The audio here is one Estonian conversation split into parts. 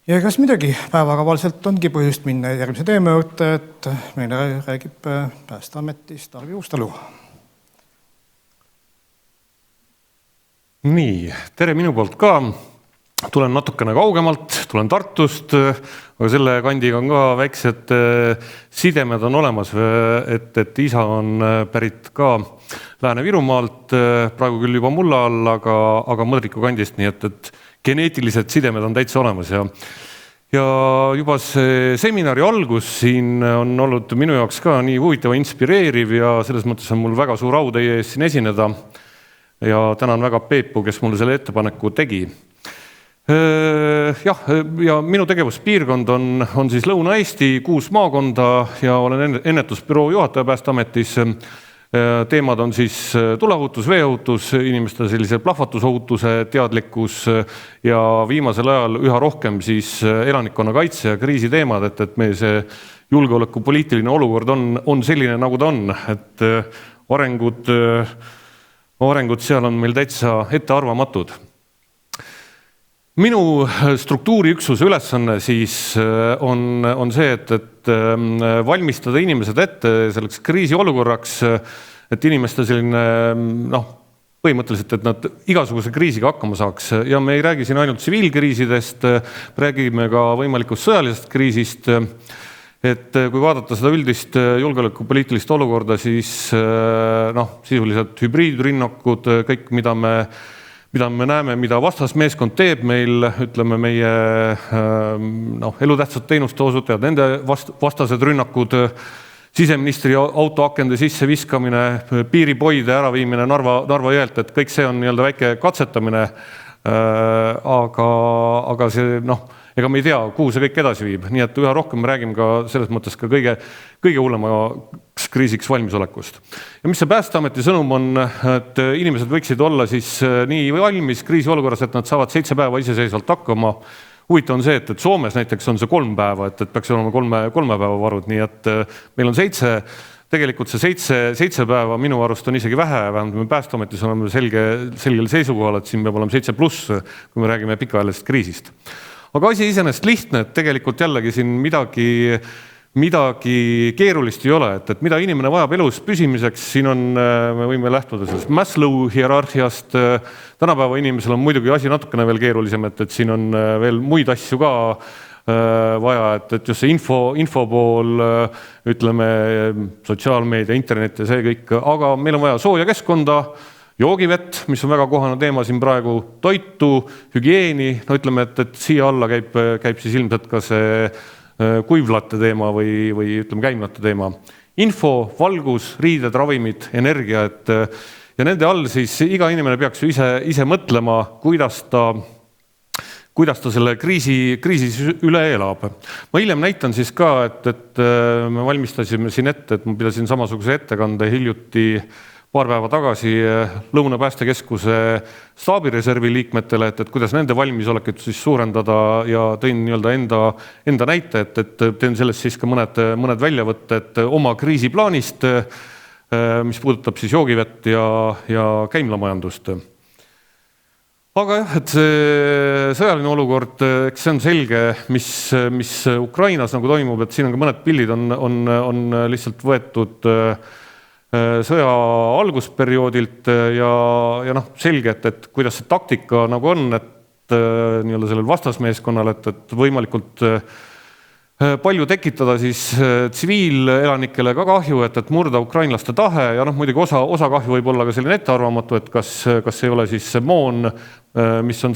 Ja kas midagi päevakavalselt ongi põhjust minna järgmise teema juurde, et meile räägib Päästeametist Tarvi Uustalu. Nii, tere minu poolt ka. Tulen natukene kaugemalt, tulen Tartust, aga selle kandiga on ka väiksed sidemed on olemas, et isa on pärit ka Lääne-Virumaalt, praegu küll juba mulla all, aga Mõõdriku kandist, nii et geneetilised sidemed on täitsa olemas ja juba see seminari algus siin on olnud minu jaoks ka nii huvitav ja inspireeriv ja selles mõttes on mul väga suur au teie ees siin esineda ja tänan väga Peepu, kes mulle selle ettepaneku tegi. Ja minu tegevuspiirkond on siis Lõuna-Eesti 6 maakonda ja olen ennetusbüroo juhataja Päästeametis. Teemad on siis tuleohutus, veeohutus, inimeste sellise plahvatusohutuse teadlikkus ja viimasel ajal üha rohkem siis elanikkonna kaitse ja kriisi teemad, et meie see julgeolekupoliitiline olukord on selline, nagu ta on, et arengud seal on meil täitsa ettearvamatud. Minu struktuuriüksuse ülesanne siis on see, et valmistada inimesed ette selleks kriisiolukorraks, et inimeste selline, põhimõtteliselt, et nad igasuguse kriisiga hakkama saaks. Ja me ei räägi siin ainult tsiviilkriisidest, räägime ka võimalikust sõjalisest kriisist. Et kui vaadata seda üldist julgeolekupoliitilist olukorda, siis sisuliselt hübriidrünnakud, kõik, mida me näeme, mida vastasmeeskond teeb meil, ütleme meie elutähtsad teenuste osutajad, nende vastased rünnakud, siseministri autoakende sisse viskamine, piiripoide äraviimine Narva jõelt, et kõik see on nii-öelda väike katsetamine, aga see, ega me ei tea, kuhu see kõik edasi viib. Nii et üha rohkem me räägime ka selles mõttes ka kõige hullemaks kriisiks valmisolekust. Ja mis see Päästeameti sõnum on, et inimesed võiksid olla siis nii valmis kriisiolukorras, et nad saavad 7 päeva iseseisvalt hakkama. Huvitav on see, et Soomes näiteks on see 3 päeva, et peaks olema 3 päeva varud, nii et meil on 7. Tegelikult see 7 päeva minu arust on isegi vähe, vähemalt me Päästeametis oleme selgel seisukohal, et siin peab olema 7+, kui me räägime pikaajalisest kriisist. Aga asi iseenesest lihtne, et tegelikult jällegi siin midagi keerulist ei ole, et mida inimene vajab elus püsimiseks, siin me võime lähtuda sellest Maslow hierarhiast. Tänapäeva inimesel on muidugi asi natukene veel keerulisem, et siin on veel muid asju ka vaja, et just see info pool, ütleme sotsiaalmeedia, internet ja see kõik, aga meil on vaja sooja keskkonda, joogivett, mis on väga kohane teema siin praegu, toitu, hügieeni, ütleme, et siia alla käib siis ilmselt ka see kuivlatte teema või ütleme käimlatte teema. Info, valgus, riided, ravimid, energia, ja nende all siis iga inimene peaks ju ise mõtlema, kuidas ta selle kriisis üle elab. Ma hiljem näitan siis ka, et me valmistasime siin ette, et ma pidasin samasuguse ettekande hiljuti paar päeva tagasi Lõuna Päästekeskuse staabireservi liikmetele, et kuidas nende valmisolekut siis suurendada ja tõin nii-öelda enda näite, et teen sellest siis ka mõned väljavõtted oma kriisiplaanist, mis puudutab siis joogivett ja käimlamajandust. Aga jah, et see sõjaline olukord, eks see on selge, mis Ukrainas nagu toimub, et siin on ka mõned pildid on lihtsalt võetud sõja algusperioodilt ja selge, et kuidas see taktika nagu on, et nii-öelda sellel vastasmeeskonnal, et võimalikult palju tekitada siis tsiviilelanikele ka kahju, et murda ukrainlaste tahe ja muidugi osa kahju võib olla ka selline ettearvamatu, et kas ei ole siis see moon, mis on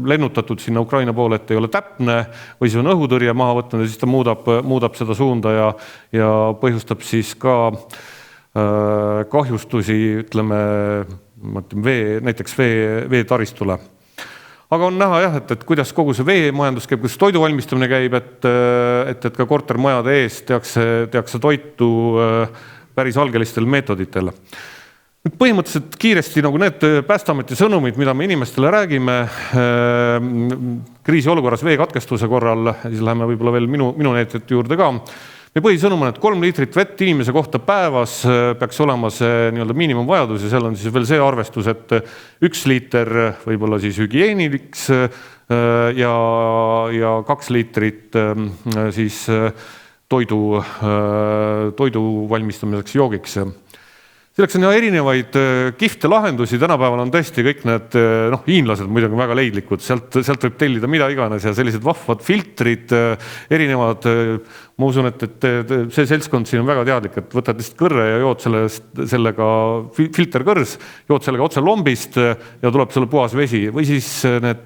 lennutatud sinna Ukraina poole, et ei ole täpne või siis on õhutõrje maha võtnud ja siis ta muudab seda suunda ja põhjustab siis ka kahjustusi, ütleme, näiteks veetaristule. Aga on näha jah, et kuidas kogu see veemajandus käib, kuidas toidu valmistamine käib, et ka kortermajade ees tehakse toitu päris algelistel meetoditel. Põhimõtteliselt kiiresti nagu need Päästeameti sõnumid, mida me inimestele räägime kriisiolukorras veekatkestuse korral, siis läheme võib-olla veel minu näited juurde ka. Me põhisõnum on, et 3 liitrit vett inimese kohta päevas peaks olema see nii-öelda miinimumvajadus ja seal on siis veel see arvestus, et 1 liiter võib-olla siis hügieeniliks, ja 2 liitrit siis toidu valmistamiseks joogiks. Selleks on erinevaid kihvte lahendusi, tänapäeval on tõesti kõik need, hiinlased muidugi väga leidlikud, sealt võib tellida mida iganes ja sellised vahvad filtrid, erinevad, ma usun, et see seltskond siin on väga teadlik, et võtad lihtsalt kõrre ja jood sellega filterkõrs, jood sellega otse lombist ja tuleb sulle puhas vesi või siis need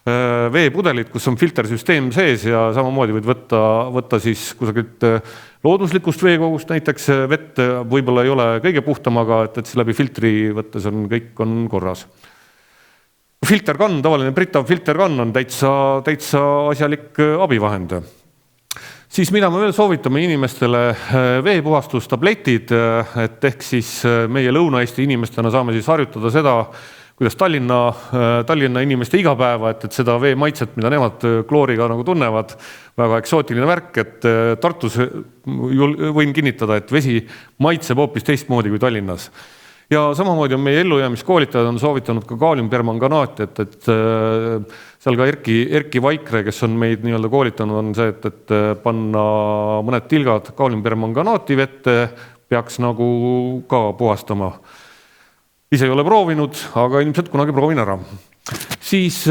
veepudelid, kus on filtersüsteem sees ja samamoodi võid võtta siis kusagilt looduslikust veekogust näiteks vett, võib-olla ei ole kõige puhtam, aga et siis läbi filtri võttes kõik on korras. Filterkann, tavaline Brita filterkann on täitsa asjalik abivahend. Siis mida me veel soovitame inimestele, veepuhastustabletid, et ehk siis meie Lõuna-Eesti inimestena saame siis harjutada seda, kuidas Tallinna inimeste igapäeva, et seda vee maitset, mida nemad klooriga nagu tunnevad, väga eksootiline värk, et Tartus võin kinnitada, et vesi maitseb hoopis teistmoodi kui Tallinnas. Ja samamoodi on meie ellujäämiskoolitajad on soovitanud ka kaaliumpermanganaati, et seal ka Erki Vaikre, kes on meid nii-öelda koolitanud, on see, et panna mõned tilgad kaaliumpermanganaati vette, peaks nagu ka puhastama. Ise ei ole proovinud, aga ilmselt kunagi proovin ära. Siis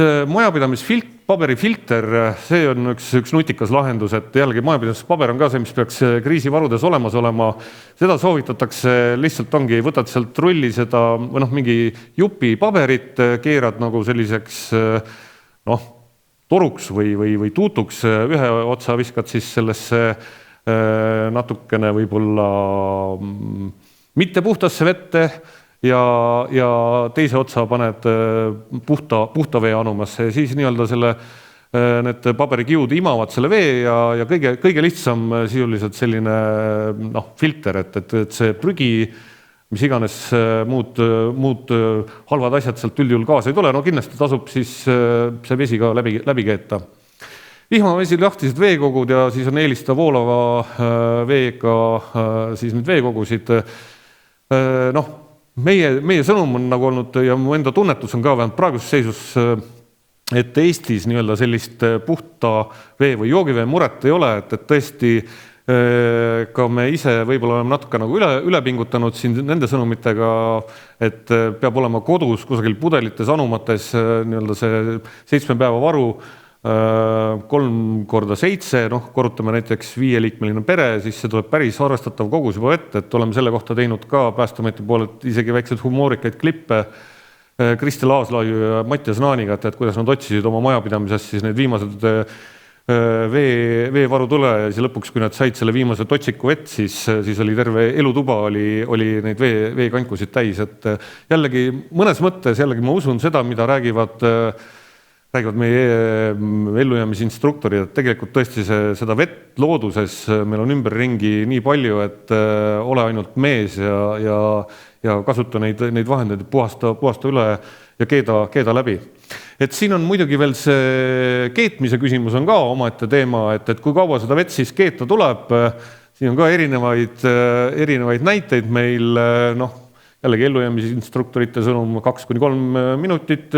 paberifilter, see on üks nutikas lahendus, et jällegi majapidamispaber on ka see, mis peaks kriisivarudes olemas olema. Seda soovitatakse, lihtsalt ongi, võtad sealt rulli seda, mingi jupi paberit, keerad nagu selliseks toruks või tuutuks, ühe otsa viskad siis sellesse natukene võib-olla mitte puhtasse vette, ja teise otsa paned puhta vee anumasse ja siis nii-öelda need paberikiud imavad selle vee ja kõige lihtsam sisuliselt selline filter, et see prügi, mis iganes muud halvad asjad sealt üldjuhul kaasa ei tule, kindlasti tasub siis see vesi ka läbi keeta. Vihmavesi lahtised veekogud ja siis on eelista voolava veega siis need veekogusid. Meie sõnum on nagu olnud ja mu enda tunnetus on ka vähemalt praeguses seisus, et Eestis nii-öelda sellist puhta vee või joogivee muret ei ole, et tõesti ka me ise võib-olla oleme natuke nagu üle pingutanud siin nende sõnumitega, et peab olema kodus kusagil pudelites anumates nii-öelda see 7 päeva varu 3x7, korrutame näiteks 5-liikmeline pere, siis see tuleb päris arvestatav kogus juba vett, et oleme selle kohta teinud ka Päästeameti poolelt isegi väikseid humoorikaid klippe Kristel Aaslaiu ja Mattias Naaniga, et kuidas nad otsisid oma majapidamisest siis need viimased veevaru tule ja siis lõpuks, kui nad said selle viimase totsiku vett, siis oli terve elutuba oli neid veekankusid täis, et jällegi mõnes mõttes jällegi ma usun seda, mida räägivad meie ellujäämisinstruktorid, et tegelikult tõesti seda vett looduses meil on ümberringi nii palju, et ole ainult mees ja kasuta neid vahendeid, puhasta üle ja keeda läbi. Et siin on muidugi veel see keetmise küsimus on ka omaette teema, et kui kaua seda vett siis keeta tuleb, siin on ka erinevaid näiteid meil, jällegi ellujäämisinstruktorite sõnum 2-3 minutit.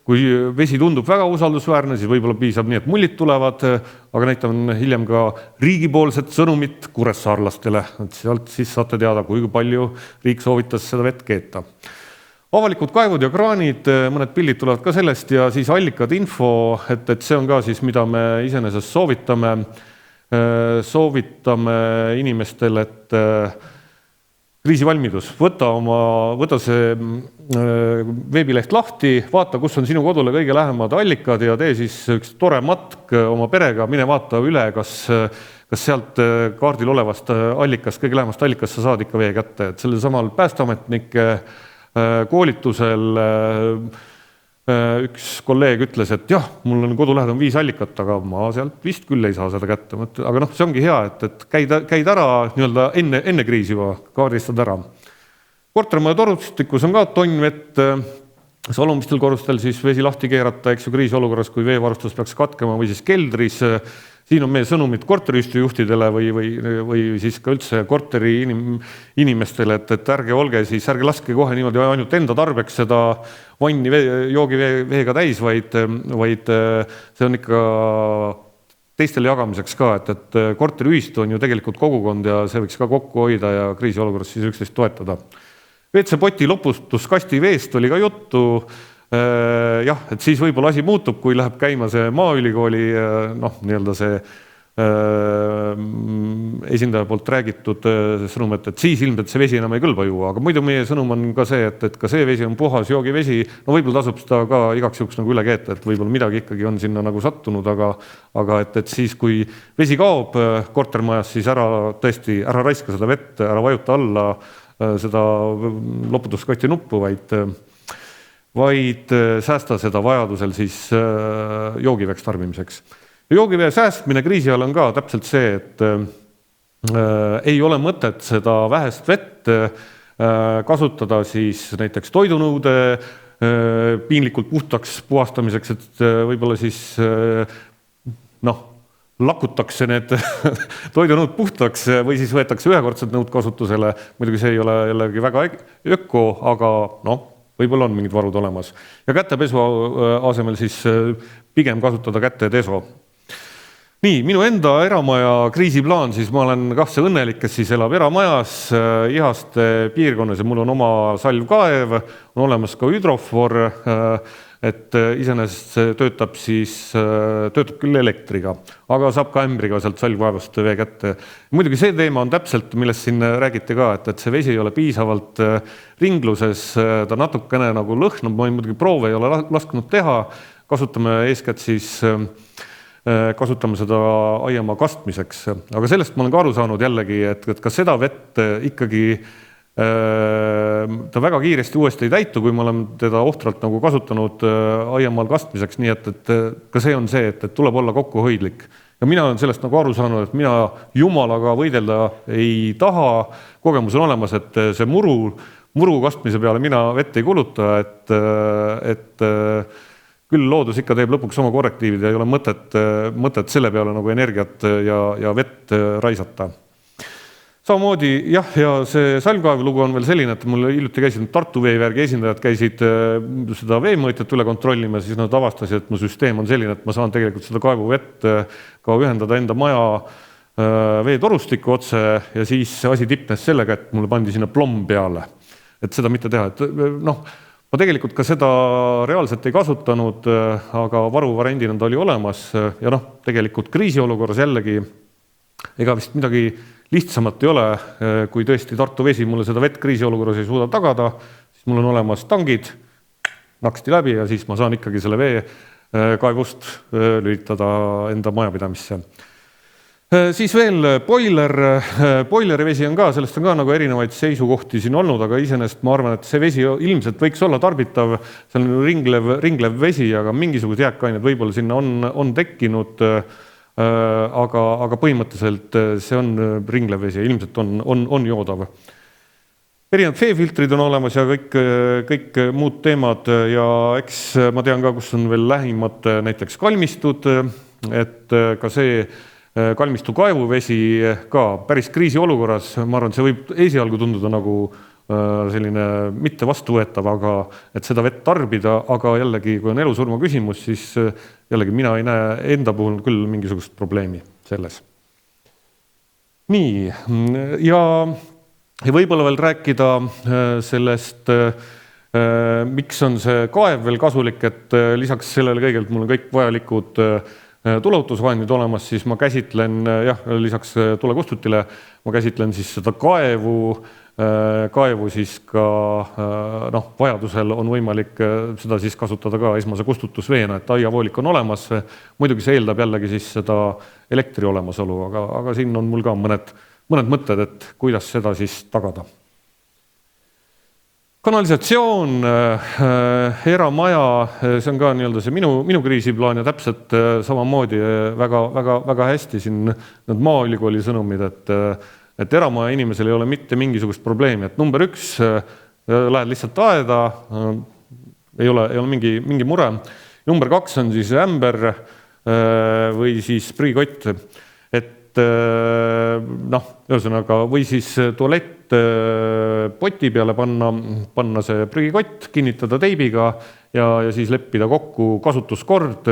Kui vesi tundub väga usaldusväärne, siis võib-olla piisab nii, et mullid tulevad, aga näitan hiljem ka riigipoolset sõnumit kuressaarlastele. Sealt siis saate teada, kui palju riik soovitas seda vett keeta. Avalikud kaevud ja kraanid, mõned pildid tulevad ka sellest ja siis allikad info, et see on ka siis, mida me iseenesest soovitame inimestele, et kriisivalmidus, võta see veebileht lahti, vaata, kus on sinu kodule kõige lähemad allikad ja tee siis üks tore matk oma perega, mine vaata üle, kas sealt kaardil olevast allikast, kõige lähemast allikast sa saad ikka vee kätte. Et selle samal päästeametnike koolitusel üks kolleeg ütles, et jah, mul on kodulähed on 5 allikat, aga ma sealt vist küll ei saa seda kätte. Aga see ongi hea, et käid ära nii-öelda enne kriisi juba, kaardistad ära. Kortermaja torustikus on ka tonnvett, alumistel korrustel siis vesi lahti keerata, kriisi olukorras, kui veevarustus peaks katkema või siis keldris, siin on meie sõnumid korteriühistujuhtidele või siis ka üldse korteri inimestele, et ärge olge siis, ärge laske kohe niimoodi ainult enda tarbeks seda vanni joogiveega täis, vaid see on ikka teistele jagamiseks ka, et korteriühistu on ju tegelikult kogukond ja see võiks ka kokku hoida ja kriisiolukorras siis üksteist toetada. WC-poti loputuskasti veest oli ka juttu. Jah, et siis võib-olla asi muutub, kui läheb käima see Maaülikooli nii-öelda see esindaja poolt räägitud sõnum, et siis ilmselt see vesi enam ei kõlba juua, aga muidu meie sõnum on ka see, et ka see vesi on puhas joogivesi, võib-olla tasub seda ka igaks juhuks nagu üle keeta, et võib-olla midagi ikkagi on sinna nagu sattunud, aga et siis, kui vesi kaob kortermajas, siis tõesti ära raiska seda vett, ära vajuta alla seda loputuskasti nuppu, vaid säästa seda vajadusel siis joogiveeks tarbimiseks. Joogivee säästmine kriisi ajal on ka täpselt see, et ei ole mõtet seda vähest vett kasutada siis näiteks toidunõude piinlikult puhtaks puhastamiseks, et võib-olla siis lakutakse need toidunõud puhtaks või siis võetakse ühekordsed nõud kasutusele. Muidugi see ei ole jällegi väga öko, aga võib-olla on mingid varud olemas. Ja kätepesu asemel siis pigem kasutada kätedeso. Nii, minu enda eramaja kriisiplaan, siis ma olen see õnnelik, kes siis elab eramajas Ihaste piirkonnas ja mul on oma salvkaev, on olemas ka hüdrofor, et iseenesest see töötab küll elektriga, aga saab ka ämbriga sealt salvkaevust vee kätte. Muidugi see teema on täpselt, millest siin räägiti ka, et see vesi ei ole piisavalt ringluses, ta natukene nagu lõhnab, ma muidugi proove ei ole lasknud teha, kasutame eeskätt siis kasutame seda aiamaa kastmiseks, aga sellest ma olen ka aru saanud jällegi, et ka seda vett ikkagi ta väga kiiresti uuesti ei täitu, kui ma olen teda ohtralt nagu kasutanud aiamaal kastmiseks, nii et ka see on see, et tuleb olla kokkuhoidlik. Ja mina olen sellest nagu aru saanud, et mina jumalaga võidelda ei taha, kogemus on olemas, et see muru kastmise peale mina vett ei kuluta, et küll loodus ikka teeb lõpuks oma korrektiivid ja ei ole mõtet selle peale nagu energiat ja vett raisata. Samamoodi, ja see salvkaevu lugu on veel selline, et mul hiljuti käisid Tartu veevärgi esindajad käisid seda veemõõtjat üle kontrollima, siis nad avastasid, et mu süsteem on selline, et ma saan tegelikult seda kaevu vett ka ühendada enda maja veetorustikku otse ja siis asi tipnes sellega, et mulle pandi sinna plomm peale, et seda mitte teha, et ma tegelikult ka seda reaalselt ei kasutanud, aga varuvariandina ta oli olemas ja tegelikult kriisiolukorras jällegi ega vist midagi lihtsamat ei ole, kui tõesti Tartu vesi mulle seda vett kriisiolukorras ei suuda tagada, siis mul on olemas tangid, naksti läbi ja siis ma saan ikkagi selle vee kaevust lülitada enda majapidamisse. Siis veel boileri vesi on ka, sellest on ka nagu erinevaid seisukohti siin olnud, aga iseenesest ma arvan, et see vesi ilmselt võiks olla tarbitav, see on ringlev vesi, aga mingisugused jääkained võib-olla sinna on tekkinud, aga põhimõtteliselt see on ringlev vesi, ilmselt on joodav. Erinevad veefiltrid on olemas ja kõik muud teemad ja eks ma tean ka, kus on veel lähimad näiteks kalmistud, et ka see kalmistu kaevuvesi ka päris kriisiolukorras, ma arvan, see võib esialgu tunduda nagu selline mitte vastuvõetav, aga et seda vett tarbida, aga jällegi, kui on elusurma küsimus, siis jällegi mina ei näe enda puhul küll mingisugust probleemi selles. Nii, ja võib-olla veel rääkida sellest, miks on see kaev veel kasulik, et lisaks sellele kõigelt mul on kõik vajalikud tuleohutusvahendid olemas, siis ma käsitlen, lisaks tulekustutile, ma käsitlen siis seda kaevu siis ka vajadusel on võimalik seda siis kasutada ka esmase kustutusveena, et aiavoolik on olemas, muidugi see eeldab jällegi siis seda elektri olemasolu, aga siin on mul ka mõned mõtted, et kuidas seda siis tagada. Kanalisatsioon, eramaja, see on ka nii-öelda see minu kriisiplaan ja täpselt samamoodi väga hästi siin need Maaülikooli sõnumid, et eramaja inimesel ei ole mitte mingisugust probleemi, et number 1, lähed lihtsalt aeda, ei ole mingi mure. Number 2 on siis ämber, või siis prügikott. Et ühesõnaga, või siis tualett poti peale panna see prügikott, kinnitada teibiga ja siis leppida kokku kasutuskord.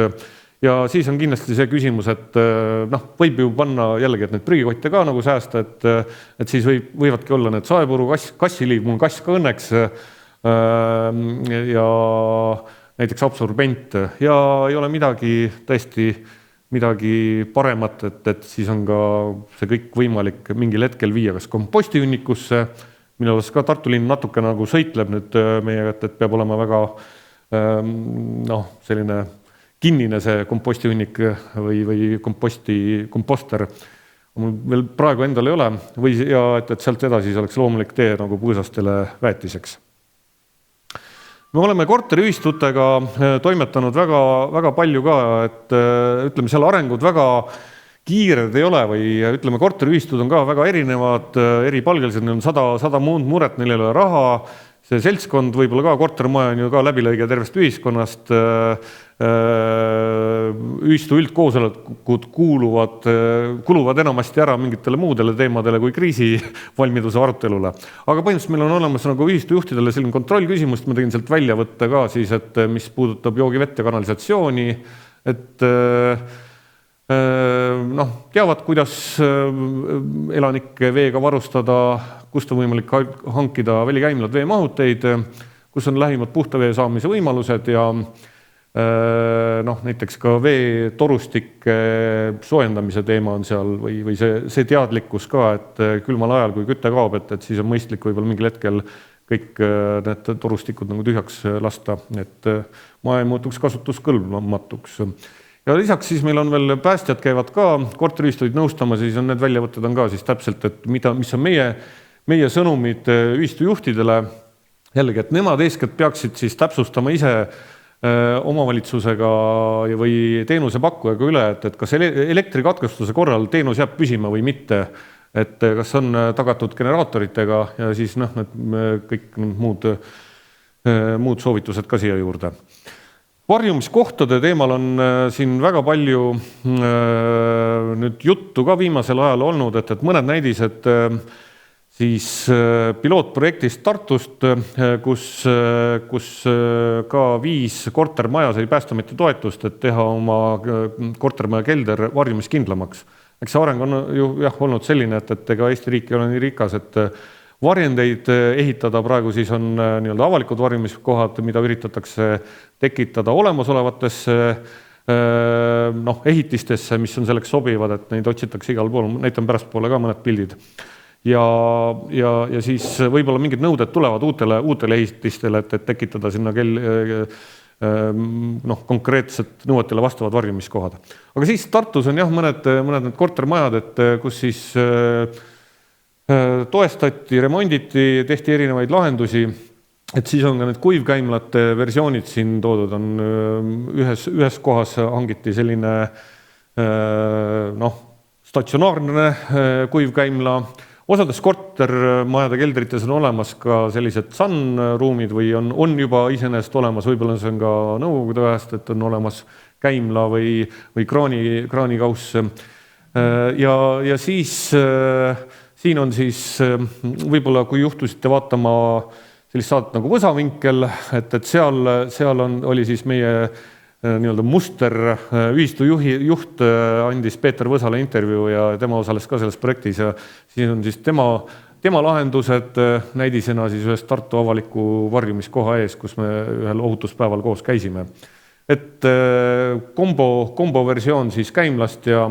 Ja siis on kindlasti see küsimus, et võib ju panna jällegi, et need prügikotte ka nagu säästa, et siis võivadki olla need saepuru, kassiliiv, mul kass ka õnneks ja näiteks absorbent ja ei ole tõesti midagi paremat, et siis on ka see kõik võimalik mingil hetkel viia kas kompostihunnikusse, mille osas ka Tartu linn natuke nagu sõitleb nüüd meiega, et peab olema väga selline kinnine see kompostihunnik või komposter. Mul veel praegu endal ei ole ja et sealt edasi oleks loomulik tee nagu põõsastele väetiseks. Me oleme korteriühistutega toimetanud väga, väga palju ka, et ütleme, seal arengud väga kiired ei ole või ütleme, korteriühistud on ka väga erinevad, eripalgelised, neil on 100 muud muret, neil ei ole raha. See seltskond võib-olla ka kortermaja on ju ka läbilõige tervest ühiskonnast. Ühistu üldkoosolekud kuluvad enamasti ära mingitele muudele teemadele kui kriisivalmiduse arutelule. Aga põhimõtteliselt meil on olemas nagu ühistu juhtidele selline kontrollküsimust, ma tegin sealt välja võtta ka siis, et mis puudutab joogivett ja kanalisatsiooni, et teavad, kuidas elanikke veega varustada, kust on võimalik hankida välikäimlad veemahuteid, kus on lähimad puhta vee saamise võimalused ja näiteks ka veetorustike soojendamise teema on seal või see teadlikkus ka, et külmal ajal, kui küte kaob, et siis on mõistlik võib-olla mingil hetkel kõik need torustikud nagu tühjaks lasta, et maa ei muutuks kasutuskõlbmatuks. Ja lisaks siis meil on veel päästjad käivad ka korteriühistuid nõustama, siis on need väljavõtted on ka siis täpselt, et mis on meie sõnumid ühistu juhtidele. Jällegi, et nemad eeskätt peaksid siis täpsustama ise omavalitsusega või teenusepakkujaga üle, et kas elektrikatkestuse korral teenus jääb püsima või mitte, et kas on tagatud generaatoritega ja siis kõik muud soovitused ka siia juurde. Varjumiskohtade teemal on siin väga palju nüüd juttu ka viimasel ajal olnud, et mõned näidised siis pilootprojektist Tartust, kus ka 5 kortermaja sai Päästeameti toetust, et teha oma kortermaja kelder varjumiskindlamaks. Eks see areng on ju olnud selline, et ega Eesti riik ei ole nii rikas, et varjendeid ehitada praegu siis on nii-öelda avalikud varjumiskohad, mida üritatakse tekitada olemasolevatesse ehitistesse, mis on selleks sobivad, et neid otsitakse igal pool, näitan pärastpoole ka mõned pildid. Ja siis võib-olla mingid nõuded tulevad uutele ehitistele, et tekitada sinna konkreetselt nõuetele vastavad varjumiskohad. Aga siis Tartus on mõned need kortermajad, et kus siis toestati, remonditi, tehti erinevaid lahendusi, et siis on ka need kuivkäimlate versioonid siin toodud, on ühes kohas hangiti selline statsionaarne kuivkäimla. Osades kortermajade keldrites on olemas ka sellised sunruumid või on juba iseenesest olemas, võib-olla see on ka nõukogude ajast, et on olemas käimla või kraanikauss. Ja siis siin on siis võib-olla, kui juhtusite vaatama sellist saadet nagu Võsavinkel, et seal oli siis meie nii-öelda muster ühistu juht andis Peeter Võsale intervjuu ja tema osales ka selles projektis ja siin on siis tema lahendused näidisena siis ühes Tartu avaliku varjumiskoha ees, kus me ühel ohutuspäeval koos käisime. Et kombo versioon siis käimlast ja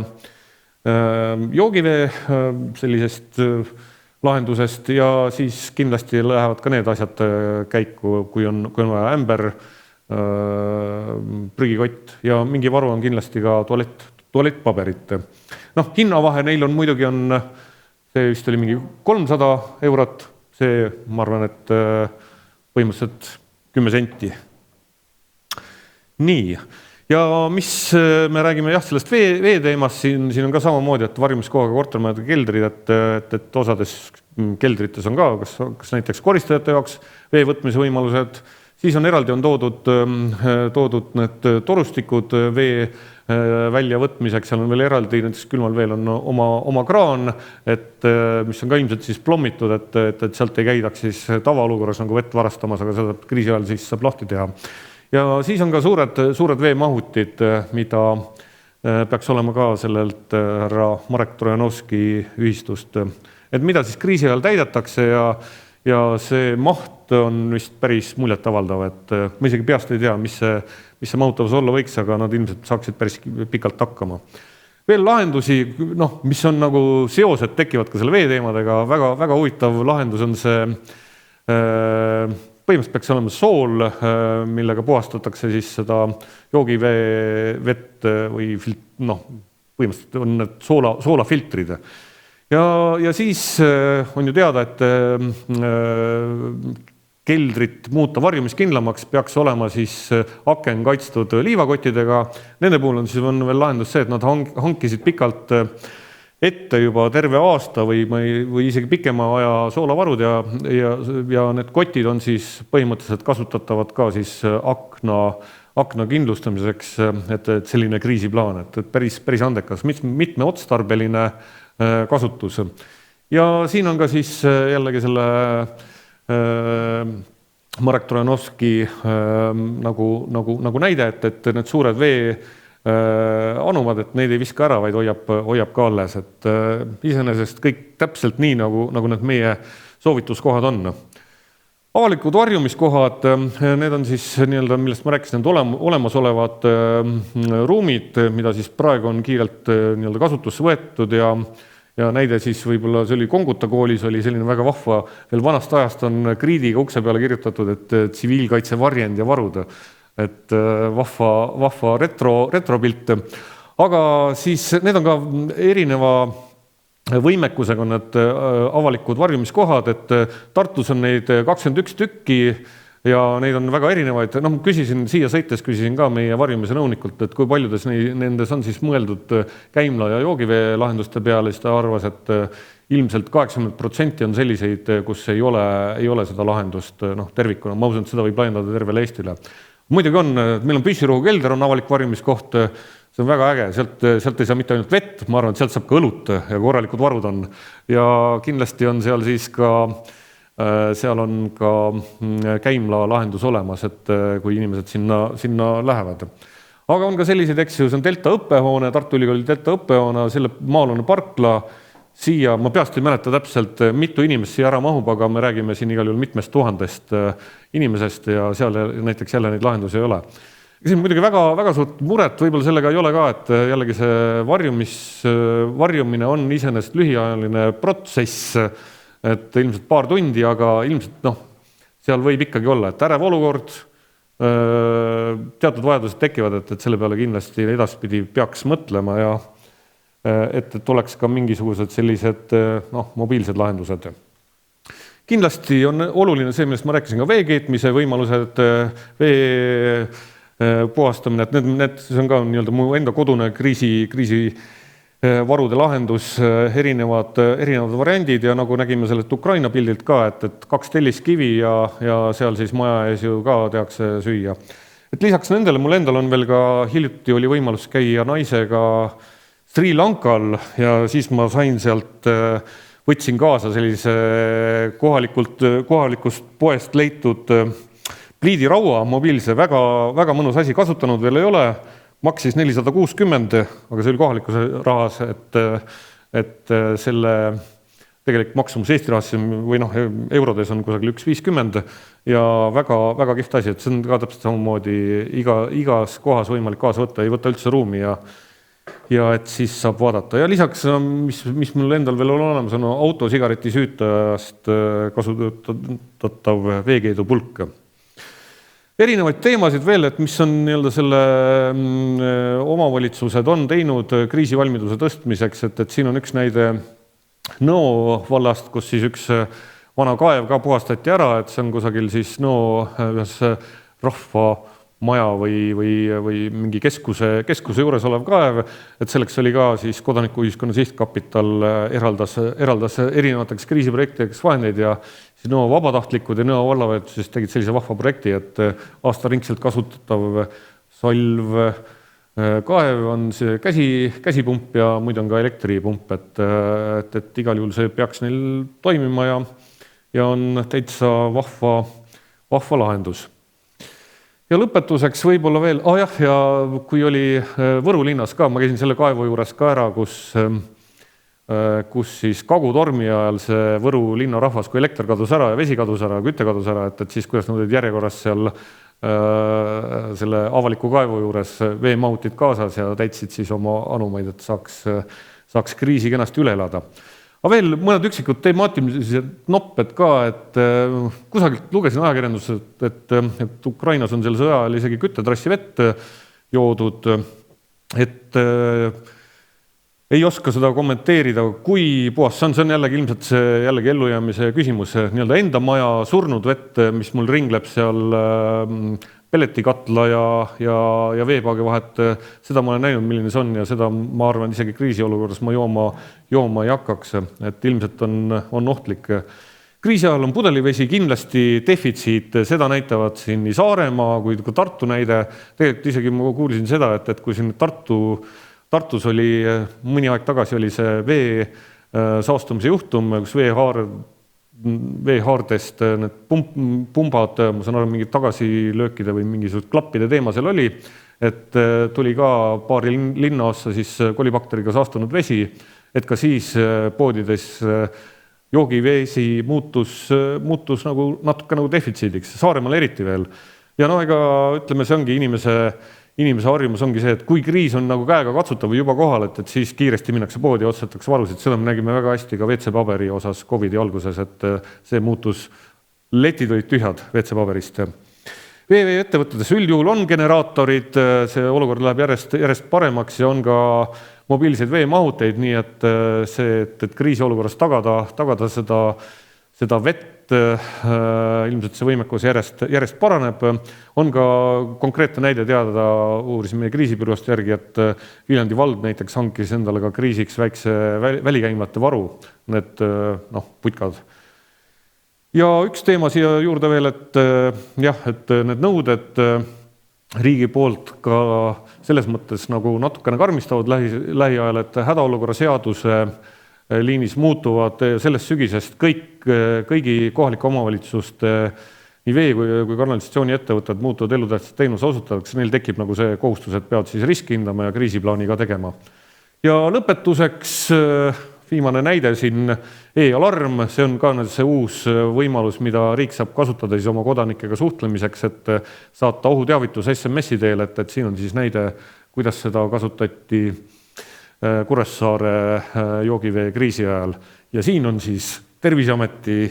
joogivee sellisest lahendusest ja siis kindlasti lähevad ka need asjad käiku, kui on vaja ämber, prügikott ja mingi varu on kindlasti ka tualettpaberit. Hinnavahe neil on muidugi see vist oli mingi 300 €, see ma arvan, et põhimõtteliselt 10 senti. Nii, ja mis me räägime sellest vee teemast, siin on ka samamoodi, et varjumiskohaga kortermajade keldrid, et osades keldrites on ka, kas näiteks koristajate jaoks vee võtmise võimalused, siis on eraldi toodud need torustikud vee väljavõtmiseks, seal on veel eraldi, näiteks külmal veel on oma kraan, mis on ka ilmselt siis plommitud, et sealt ei käidaks siis tavaolukorras nagu vett varastamas, aga seda kriisi ajal siis saab lahti teha. Ja siis on ka suured veemahutid, mida peaks olema ka sellelt härra Marek Trojanovski ühistust. Et mida siis kriisi ajal täidetakse ja see maht on vist päris muljetavaldav, et ma isegi peast ei tea, mis see mahutavus olla võiks, aga nad ilmselt saaksid päris pikalt hakkama. Veel lahendusi, mis on nagu seosed tekivad ka selle veeteemadega, väga huvitav lahendus on see, põhimõtteliselt peaks olema sool, millega puhastatakse siis seda joogivett või põhimõtteliselt on need soolafiltrid. Ja siis on ju teada, et keldrit muuta varjumiskindlamaks peaks olema siis aken kaitstud liivakottidega. Nende puhul on veel lahendus see, et nad hankisid pikalt ette juba terve aasta või isegi pikema aja soolavarud ja need kotid on siis põhimõtteliselt kasutatavad ka siis akna kindlustamiseks, et selline kriisiplaan, et päris andekas, mitme otstarbeline kasutus. Ja siin on ka siis jällegi selle Marek Trojanovski nagu näide, et need suured veeanumad, et neid ei viska ära, vaid hoiab ka alles. Et iseenesest kõik täpselt nii, nagu need meie soovituskohad on. Avalikud varjumiskohad, need on siis nii-öelda, millest ma rääkisin, need olemasolevad ruumid, mida siis praegu on kiirelt nii-öelda kasutusse võetud ja näide siis võib-olla see oli Konguta koolis, oli selline väga vahva, veel vanast ajast on kriidiga ukse peale kirjutatud, et tsiviilkaitse varjend ja varud, et vahva retropilt. Aga siis need on ka erineva võimekusega on need avalikud varjumiskohad, et Tartus on neid 21 tükki ja neid on väga erinevaid. Küsisin siia sõites, küsisin ka meie varjumise nõunikult, et kui paljudes nendes on siis mõeldud käimla ja joogivee lahenduste peale, siis ta arvas, et ilmselt 80% on selliseid, kus ei ole seda lahendust tervikuna. Ma usun, et seda võib laiendada tervele Eestile. Muidugi on, meil on Püssirohu kelder on avalik varjumiskoht, see on väga äge, sealt ei saa mitte ainult vett, ma arvan, et sealt saab ka õlut ja korralikud varud on. Ja kindlasti on seal siis ka seal on ka käimla lahendus olemas, et kui inimesed sinna lähevad. Aga on ka selliseid eksju, see on Delta õppehoone, Tartu Ülikooli Delta õppehoone, selle maalune parkla, siia, ma peast ei mäleta täpselt, mitu inimest siia ära mahub, aga me räägime siin igal juhul mitmest tuhandest inimesest ja seal näiteks jälle neid lahendusi ei ole. Siin muidugi väga suurt muret võib-olla sellega ei ole ka, et jällegi see varjumine on iseenesest lühiajaline protsess, et ilmselt paar tundi, aga ilmselt seal võib ikkagi olla, et ärev olukord, teatud vajadused tekivad, et selle peale kindlasti edaspidi peaks mõtlema ja et oleks ka mingisugused sellised mobiilsed lahendused. Kindlasti on oluline see, millest ma rääkisin, ka veekeetmise võimalused, vee puhastamine, et need see on ka nii-öelda mu enda kodune kriisi varude lahendus, erinevad variandid ja nagu nägime sellest Ukraina pildilt ka, et 2 telliskivi ja seal siis maja ees ju ka tehakse süüa. Et lisaks nendele mul endal on veel ka hiljuti oli võimalus käia naisega Sri Lankal ja siis ma sain sealt, võtsin kaasa sellise kohalikust poest leitud pliidiraua mobiilse, väga mõnus asi, kasutanud veel ei ole, maksis 460, aga see oli kohalikus rahas, et selle tegelik maksumus Eesti rahas või eurodes on kusagil 1,50 ja väga kihvt asi, et see on ka täpselt samamoodi igas kohas võimalik kaasa võtta, ei võta üldse ruumi ja et siis saab vaadata. Ja lisaks, mis mul endal veel on olemas, on autosigareti süütajast kasutatav veekeedupulk. Erinevaid teemasid veel, et mis on nii-öelda selle omavalitsused on teinud kriisivalmiduse tõstmiseks, et siin on üks näide Nõo vallast, kus siis üks vana kaev ka puhastati ära, et see on kusagil siis Nõo ühes rahvamaja või mingi keskuse juures olev kaev, et selleks oli ka siis kodanikuühiskonna sihtkapital eraldas erinevateks kriisiprojektideks vahendeid ja siis Nõo vabatahtlikud ja Nõo vallavalitsus tegid sellise vahva projekti, et aastaringselt kasutatav salv, Kaev on see käsipump ja muidu on ka elektripump, et igal juhul see peaks neil toimima ja on täitsa vahva lahendus. Ja lõpetuseks võib-olla veel, ja kui oli Võru linnas ka, ma käisin selle kaevu juures ka ära, kus siis kagutormi ajal see Võru linna rahvas, kui elekter kadus ära ja vesi kadus ära, küte kadus ära, et siis kuidas nad olid järjekorras seal selle avaliku kaevu juures veemahutid kaasas ja täitsid siis oma anumaid, et saaks kriisi kenasti üle elada. Aga veel mõned üksikud temaatilised nopped ka, et kusagilt lugesin ajakirjandused, et Ukrainas on selle sõja ajal isegi küttetrassi vett joodud, et ei oska seda kommenteerida, kui puhas see on jällegi ilmselt see jällegi ellujäämise küsimus, nii-öelda enda maja surnud vett, mis mul ringleb seal pelletikatla ja veepaagi vahet, seda ma olen näinud, milline see on ja seda ma arvan isegi kriisiolukorras ma jooma ei hakkaks, et ilmselt on ohtlik. Kriisi ajal on pudelivesi kindlasti defitsiit, seda näitavad siin nii Saaremaa kui ka Tartu näide. Tegelikult isegi ma kuulsin seda, et kui siin Tartus oli mõni aeg tagasi oli see vee saastumise juhtum, kus veehaardest need pumbad, ma saan aru, mingid tagasilöökide või mingisugused klappide teema seal oli, et tuli ka paari linnaossa siis kolibakteriga saastunud vesi, et ka siis poodides joogivesi muutus nagu natuke nagu defitsiidiks, Saaremaal eriti veel. Ja ega ütleme, see ongi inimese harjumus ongi see, et kui kriis on nagu käega katsutav või juba kohal, et siis kiiresti minnakse poodi ja otsetakse varusid. Seda me nägime väga hästi ka WC-paberi osas COVID-i alguses, et see muutus, letid olid tühjad WC-paberist. Veeveeettevõtetes üldjuhul on generaatorid, see olukord läheb järjest paremaks ja on ka mobiilseid veemahuteid, nii et see, et kriisiolukorras tagada seda vett, ilmselt see võimekus järjest paraneb. On ka konkreetne näide teada, uurisime kriisibüroost järgi, et Viljandi vald näiteks hankis endale ka kriisiks väikse välikäimlate varu, need putkad. Ja üks teema siia juurde veel, et need nõuded riigi poolt ka selles mõttes nagu natukene karmistavad lähiajal, et hädaolukorra seaduse liinis muutuvad sellest sügisest kõigi kohalike omavalitsuste nii vee kui kanalisatsiooni ettevõtted muutuvad elutähtsad teenuse osutajaks, neil tekib nagu see kohustus, et peavad siis riski hindama ja kriisiplaani ka tegema. Ja lõpetuseks viimane näide siin e-alarm, see on ka see uus võimalus, mida riik saab kasutada siis oma kodanikega suhtlemiseks, et saata ohuteavitus SMS-i teel, et siin on siis näide, kuidas seda kasutati Kuressaare joogivee kriisi ajal. Ja siin on siis Terviseameti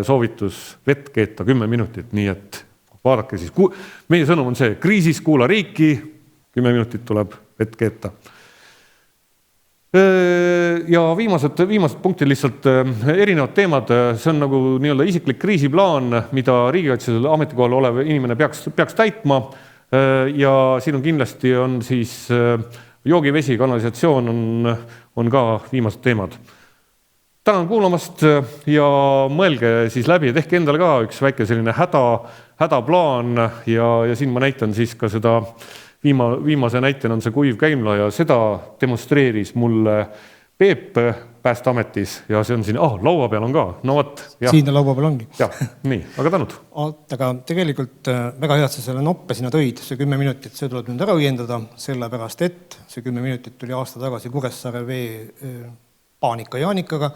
soovitus vett keeta 10 minutit, nii et vaadake siis. Meie sõnum on see, kriisis kuula riiki, 10 minutit tuleb vett keeta. Ja viimased punktid lihtsalt erinevad teemad, see on nagu nii-öelda isiklik kriisiplaan, mida riigikaitselisel ametikohal olev inimene peaks täitma ja siin on kindlasti on siis joogivesi, kanalisatsioon on ka viimased teemad. Tänan kuulamast ja mõelge siis läbi ja tehke endale ka üks väike selline hädaplaan ja siin ma näitan siis ka seda viimase näitena on see kuiv käimla ja seda demonstreeris mulle Peep Päästeametis ja see on siin, laua peal on ka. No võt, siin laua peal ongi. Nii, aga tänud. Aga tegelikult väga head see selle noppe sinna tõid, see 10 minutit, see tuleb nüüd ära õiendada, sellepärast et see 10 minutit tuli aasta tagasi Kuressaare vee paanika Jaanikaga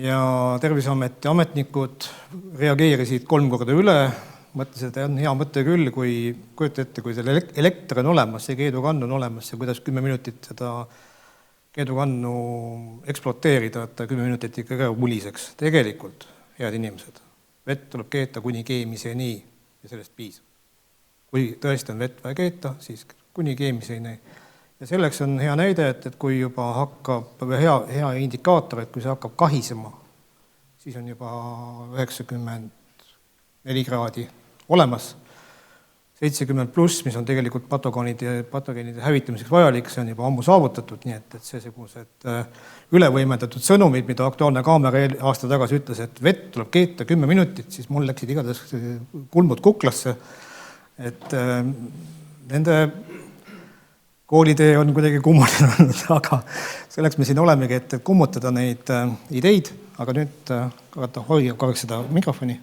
ja Terviseameti ametnikud reageerisid 3 korda üle, mõtlesid, et on hea mõte küll, kui kujuta ette, kui selle elekter on olemas, see keedukann on olemas ja kuidas 10 minutit seda keedukannu ekspluateerida, et 10 minutit ikka muliseks. Tegelikult, head inimesed, vett tuleb keeta kuni keemiseni ja sellest piisab. Kui tõesti on vett vaja keeta, siis kuni keemiseni. Ja selleks on hea näide, et kui juba hakkab, hea indikaator, et kui see hakkab kahisema, siis on juba 94 kraadi olemas. 70+, mis on tegelikult patogeenide hävitamiseks vajalik, see on juba ammu saavutatud, nii et seesugused ülevõimendatud sõnumid, mida Aktuaalne Kaamera aasta tagasi ütles, et vett tuleb keeta 10 minutit, siis mul läksid igatahes kulmud kuklasse, et nende koolitee on kuidagi kummaline olnud, aga selleks me siin olemegi, et kummutada neid ideid, aga nüüd hoia korraks seda mikrofoni.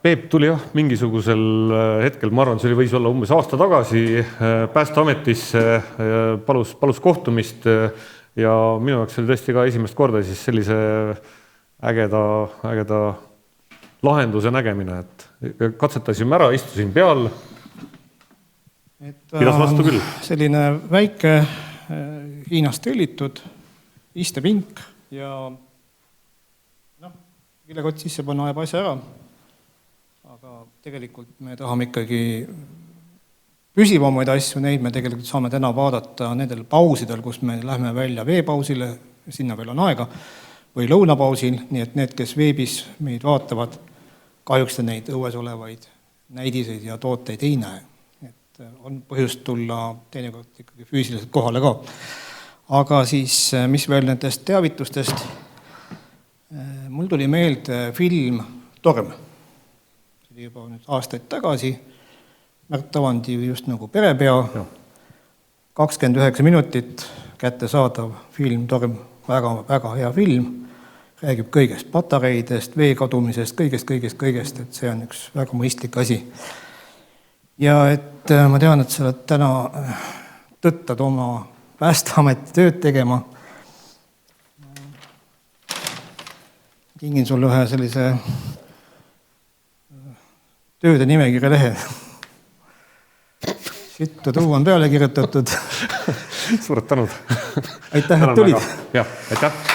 Peep tuli mingisugusel hetkel, ma arvan, see võis olla umbes aasta tagasi Päästeametisse, palus kohtumist ja minu jaoks oli tõesti ka esimest korda siis sellise ägeda lahenduse nägemine, et katsetasime ära, istusin peal, pidas vastu küll. Selline väike Hiinast tellitud istepink ja kilekott sisse panna ajab asja ära. Aga tegelikult me tahame ikkagi püsivamaid asju, neid me tegelikult saame täna vaadata nendel pausidel, kus me lähme välja veepausile, sinna veel on aega, või lõunapausil, nii et need, kes veebis meid vaatavad, kahjuks neid õues olevaid näidiseid ja tooteid ei näe. Et on põhjust tulla teinekord ikkagi füüsiliselt kohale ka. Aga siis, mis veel nendest teavitustest, mul tuli meelde film Torm. Juba nüüd aastaid tagasi, Märt Avandi just nagu perepea, 29 minutit kättesaadav film Torm, väga hea film, räägib kõigest, patareidest, vee kadumisest, kõigest, et see on üks väga mõistlik asi. Ja et ma tean, et sa oled täna tõttad oma Päästeameti tööd tegema. Kingin sulle ühe sellise tööde nimekirja lehe. Sittu tuu on peale kirjutatud. Suured tänud. Aitäh, et tulid. Jah, aitäh.